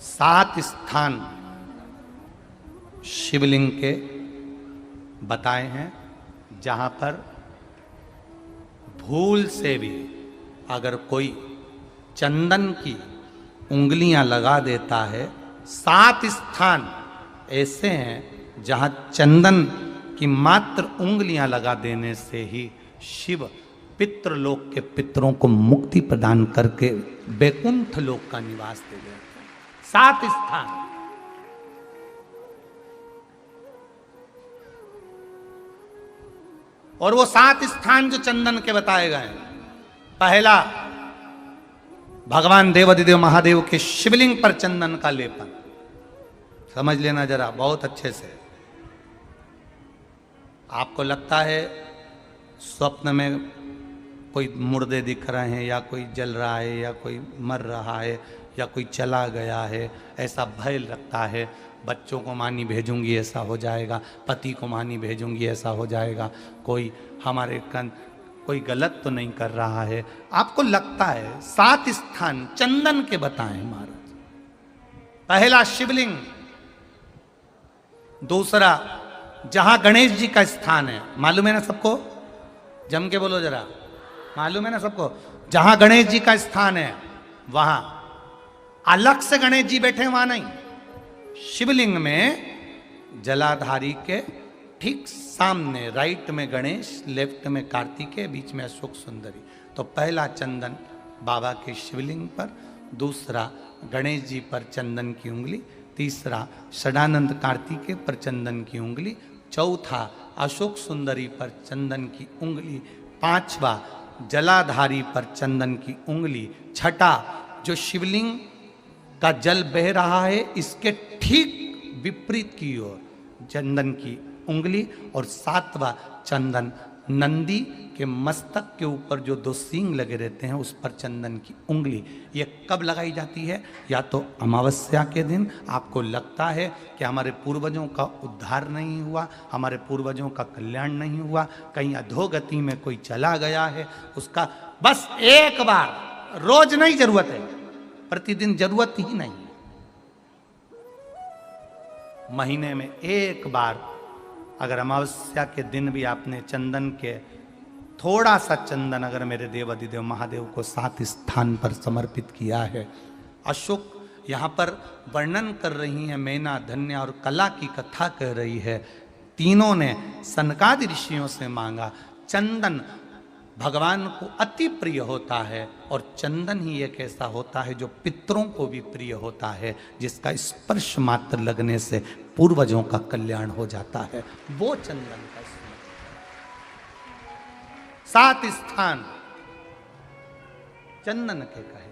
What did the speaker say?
7 स्थान शिवलिंग के बताए हैं जहां पर भूल से भी अगर कोई चंदन की उंगलियां लगा देता है। 7 स्थान ऐसे हैं जहां चंदन की मात्र उंगलियां लगा देने से ही शिव पितृलोक के पितरों को मुक्ति प्रदान करके वैकुंठ लोक का निवास दे देते हैं। 7 स्थान। और वो 7 स्थान जो चंदन के बताए गए हैं, पहला भगवान देवाधिदेव महादेव के शिवलिंग पर चंदन का लेपन। समझ लेना जरा बहुत अच्छे से। आपको लगता है स्वप्न में कोई मुर्दे दिख रहे हैं या कोई जल रहा है या कोई मर रहा है या कोई चला गया है, ऐसा भय लगता है। बच्चों को मानी भेजूंगी ऐसा हो जाएगा, पति को मानी भेजूंगी ऐसा हो जाएगा, कोई हमारे कोई गलत तो नहीं कर रहा है, आपको लगता है। 7 स्थान चंदन के बताएं महाराज। पहला शिवलिंग, दूसरा जहां गणेश जी का स्थान है, मालूम है ना सबको? जम के बोलो जरा, मालूम है ना सबको? जहां गणेश जी का स्थान है वहां अलग से गणेश जी बैठे, वहां नहीं। शिवलिंग में जलाधारी के ठीक सामने राइट में गणेश, लेफ्ट में कार्तिकेय, बीच में अशोक सुंदरी। तो पहला चंदन बाबा के शिवलिंग पर, दूसरा गणेश जी पर चंदन की उंगली, तीसरा षडानंद कार्तिकेय पर चंदन की उंगली, चौथा अशोक सुंदरी पर चंदन की उंगली, पांचवा जलाधारी पर चंदन की उंगली, छठा जो शिवलिंग का जल बह रहा है इसके ठीक विपरीत की ओर चंदन की उंगली, और सातवां चंदन नंदी के मस्तक के ऊपर जो 2 सींग लगे रहते हैं उस पर चंदन की उंगली। ये कब लगाई जाती है? या तो अमावस्या के दिन। आपको लगता है कि हमारे पूर्वजों का उद्धार नहीं हुआ, हमारे पूर्वजों का कल्याण नहीं हुआ, कहीं अधोगति में कोई चला गया है, उसका बस एक बार, रोज नहीं जरूरत है, प्रतिदिन जरूरत ही नहीं, महीने में एक बार अगर अमावस्या के दिन भी आपने चंदन के थोड़ा सा चंदन अगर मेरे देवाधिदेव महादेव को 7 स्थान पर समर्पित किया है। अशोक यहाँ पर वर्णन कर रही है, मैना, धन्या और कला की कथा कह रही है। तीनों ने सनकादि ऋषियों से मांगा। चंदन भगवान को अति प्रिय होता है और चंदन ही एक ऐसा होता है जो पितरों को भी प्रिय होता है, जिसका स्पर्श मात्र लगने से पूर्वजों का कल्याण हो जाता है। वो चंदन का 7 स्थान चंदन के कहे।